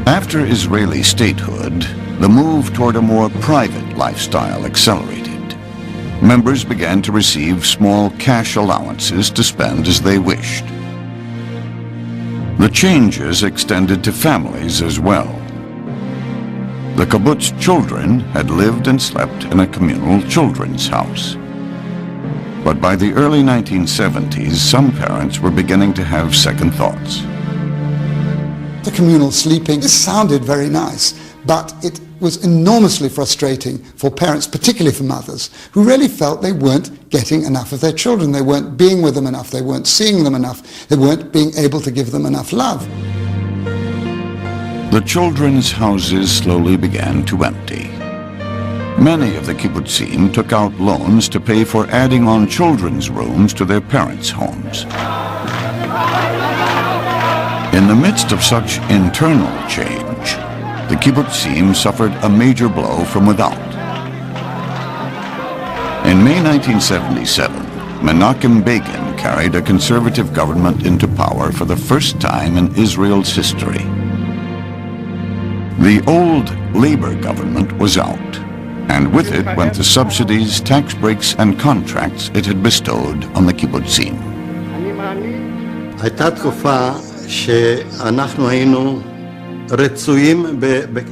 After Israeli statehood, the move toward a more private lifestyle accelerated. Members began to receive small cash allowances to spend as they wished. The changes extended to families as well. The kibbutz children had lived and slept in a communal children's house. But by the early 1970s, some parents were beginning to have second thoughts. The communal sleeping sounded very nice, but it was enormously frustrating for parents, particularly for mothers, who really felt they weren't getting enough of their children. They weren't being with them enough. They weren't seeing them enough. They weren't being able to give them enough love. The children's houses slowly began to empty. Many of the kibbutzim took out loans to pay for adding on children's rooms to their parents' homes. In the midst of such internal change, the kibbutzim suffered a major blow from without. In May 1977, Menachem Begin carried a conservative government into power for the first time in Israel's history. The old labor government was out, and with it went the subsidies, tax breaks, and contracts it had bestowed on the kibbutzim.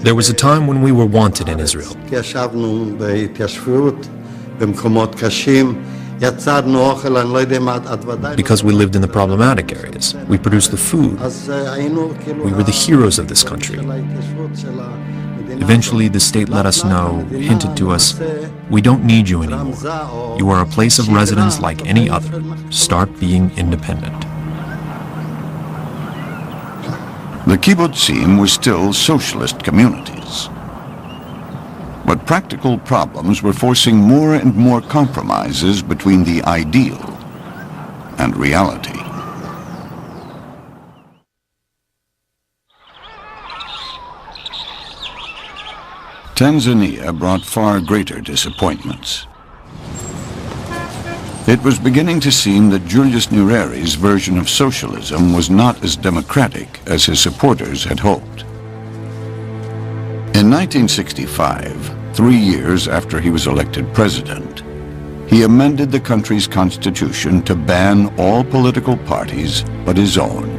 There was a time when we were wanted in Israel. Because we lived in the problematic areas. We produced the food. We were the heroes of this country. Eventually, the state let us know, hinted to us, we don't need you anymore. You are a place of residence like any other. Start being independent. The kibbutzim were still socialist communities. But practical problems were forcing more and more compromises between the ideal and reality. Tanzania brought far greater disappointments. It was beginning to seem that Julius Nyereri's version of socialism was not as democratic as his supporters had hoped. In 1965, 3 years after he was elected president, he amended the country's constitution to ban all political parties but his own.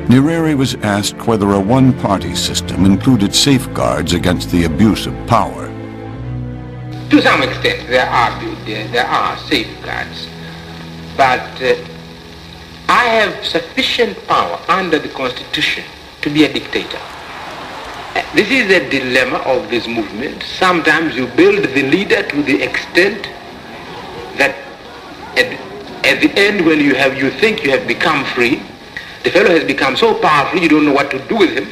Nyerere was asked whether a one-party system included safeguards against the abuse of power. To some extent, there are safeguards, but I have sufficient power under the Constitution to be a dictator. This is the dilemma of this movement. Sometimes you build the leader to the extent that at the end, when you think you have become free, the fellow has become so powerful you don't know what to do with him.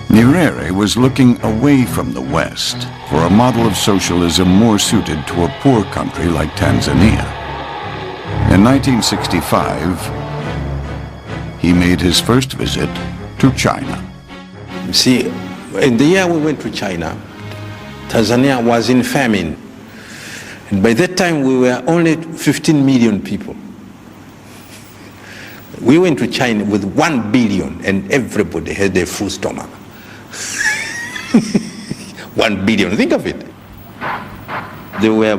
Nyerere was looking away from the West for a model of socialism more suited to a poor country like Tanzania. In 1965, he made his first visit to China. See, in the year we went to China, Tanzania was in famine. And by that time, we were only 15 million people. We went to China with 1 billion, and everybody had their full stomach. 1 billion, think of it. They were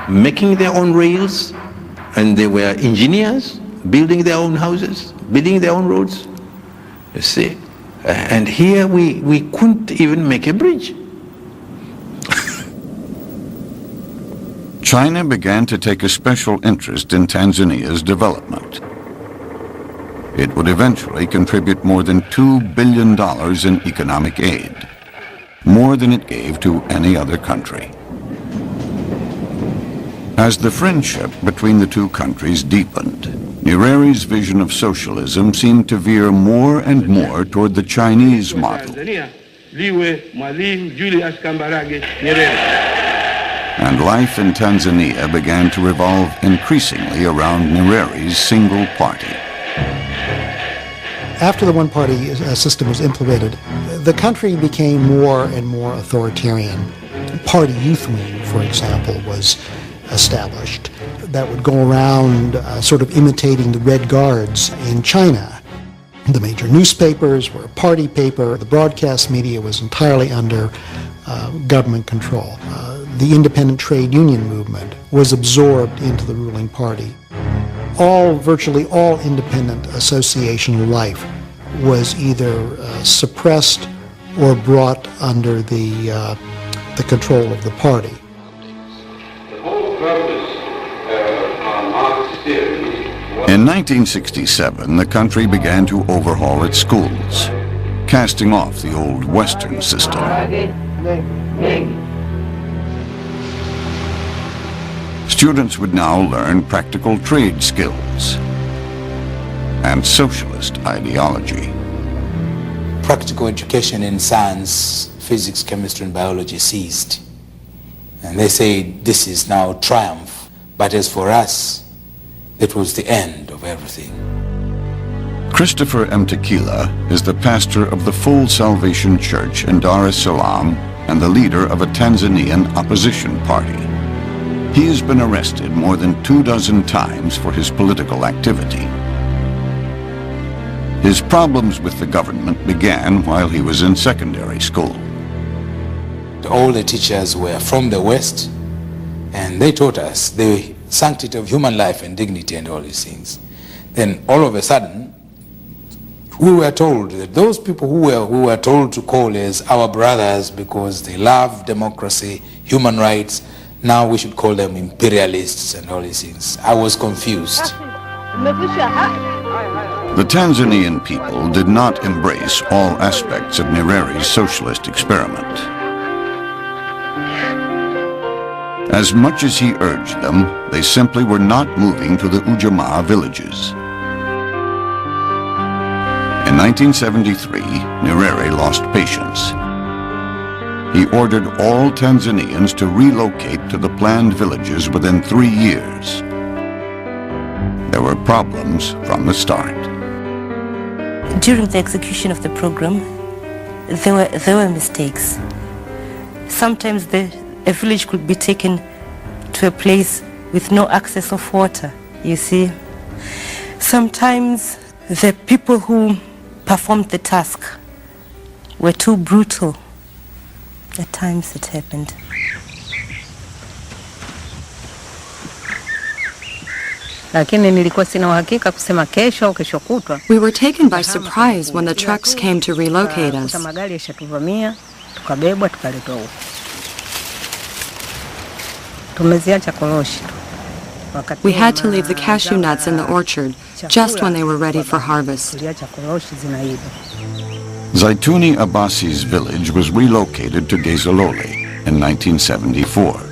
making their own rails, and they were engineers, building their own houses, building their own roads, you see. And here we couldn't even make a bridge. China began to take a special interest in Tanzania's development. It would eventually contribute more than $2 billion in economic aid, more than it gave to any other country. As the friendship between the two countries deepened, Nyerere's vision of socialism seemed to veer more and more toward the Chinese model. And life in Tanzania began to revolve increasingly around Nyerere's single party. After the one-party system was implemented, the country became more and more authoritarian. Party Youth Wing, for example, was established that would go around sort of imitating the Red Guards in China. The major newspapers were a party paper. The broadcast media was entirely under government control. The independent trade union movement was absorbed into the ruling party. Virtually all independent association life was either suppressed or brought under the control of the party. In 1967, the country began to overhaul its schools, casting off the old Western system. Students would now learn practical trade skills and socialist ideology. Practical education in science, physics, chemistry, and biology ceased. And they say this is now triumph. But as for us, it was the end of everything. Christopher M. Tequila is the pastor of the Full Salvation Church in Dar es Salaam and the leader of a Tanzanian opposition party. He has been arrested more than 24 times for his political activity. His problems with the government began while he was in secondary school. All the teachers were from the West, and they taught us the sanctity of human life and dignity and all these things. Then all of a sudden, we were told that those people who were told to call as our brothers because they love democracy, human rights, now we should call them imperialists and all these things. I was confused. The Tanzanian people did not embrace all aspects of Nyerere's socialist experiment. As much as he urged them, they simply were not moving to the Ujamaa villages. In 1973, Nyerere lost patience. He ordered all Tanzanians to relocate to the planned villages within 3 years. There were problems from the start. During the execution of the program, there were mistakes. Sometimes a village could be taken to a place with no access of water, you see. Sometimes the people who performed the task were too brutal. At times it happened. We were taken by surprise when the trucks came to relocate us. We had to leave the cashew nuts in the orchard just when they were ready for harvest. Zaituni Abbasi's village was relocated to Gezalole in 1974.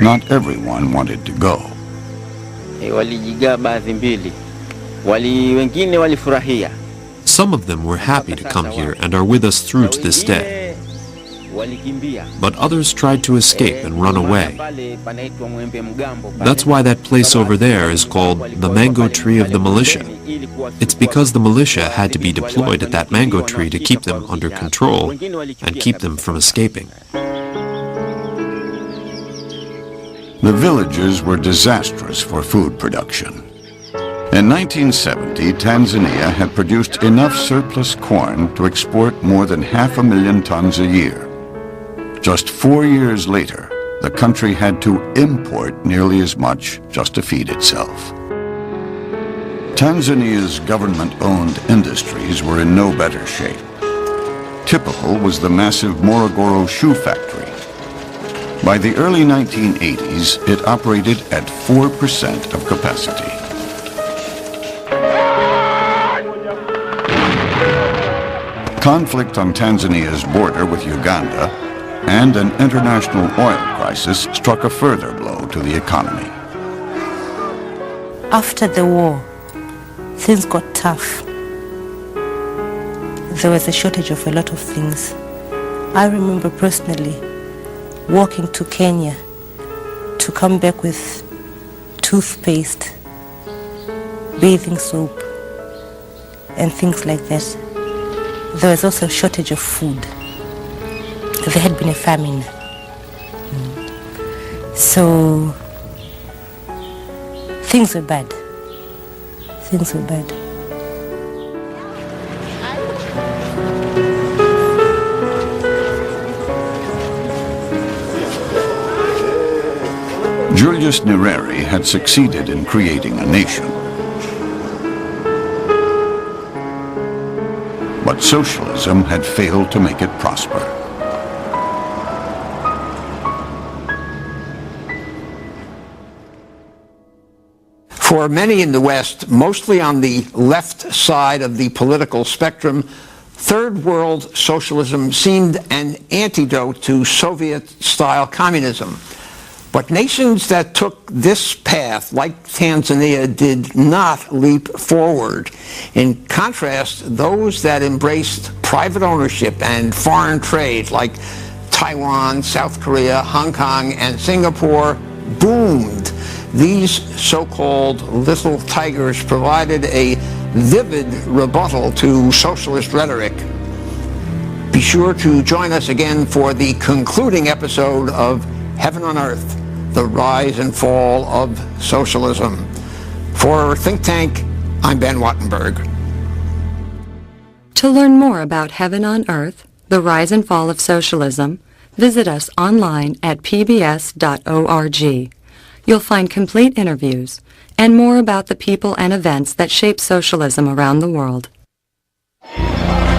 Not everyone wanted to go. Some of them were happy to come here and are with us through to this day. But others tried to escape and run away. That's why that place over there is called the mango tree of the militia. It's because the militia had to be deployed at that mango tree to keep them under control and keep them from escaping. The villages were disastrous for food production. In 1970, Tanzania had produced enough surplus corn to export more than 500,000 tons a year. Just 4 years later, the country had to import nearly as much just to feed itself. Tanzania's government-owned industries were in no better shape. Typical was the massive Morogoro shoe factory. By the early 1980s, it operated at 4% of capacity. Conflict on Tanzania's border with Uganda and an international oil crisis struck a further blow to the economy. After the war, things got tough. There was a shortage of a lot of things. I remember personally walking to Kenya to come back with toothpaste, bathing soap, and things like that. There was also a shortage of food. There had been a famine. So things were bad. Things were bad. Julius Nyerere had succeeded in creating a nation. But socialism had failed to make it prosper. For many in the West, mostly on the left side of the political spectrum, Third World socialism seemed an antidote to Soviet-style communism. But nations that took this path, like Tanzania, did not leap forward. In contrast, those that embraced private ownership and foreign trade, like Taiwan, South Korea, Hong Kong, and Singapore, boomed. These so-called little tigers provided a vivid rebuttal to socialist rhetoric. Be sure to join us again for the concluding episode of Heaven on Earth, the rise and fall of socialism. For Think Tank, I'm Ben Wattenberg. To learn more about Heaven on Earth, the rise and fall of socialism, visit us online at pbs.org. You'll find complete interviews and more about the people and events that shape socialism around the world.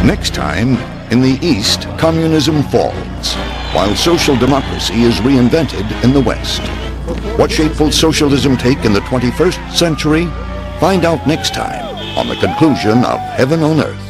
Next time, in the East, communism falls, while social democracy is reinvented in the West. What shape will socialism take in the 21st century? Find out next time on the conclusion of Heaven on Earth.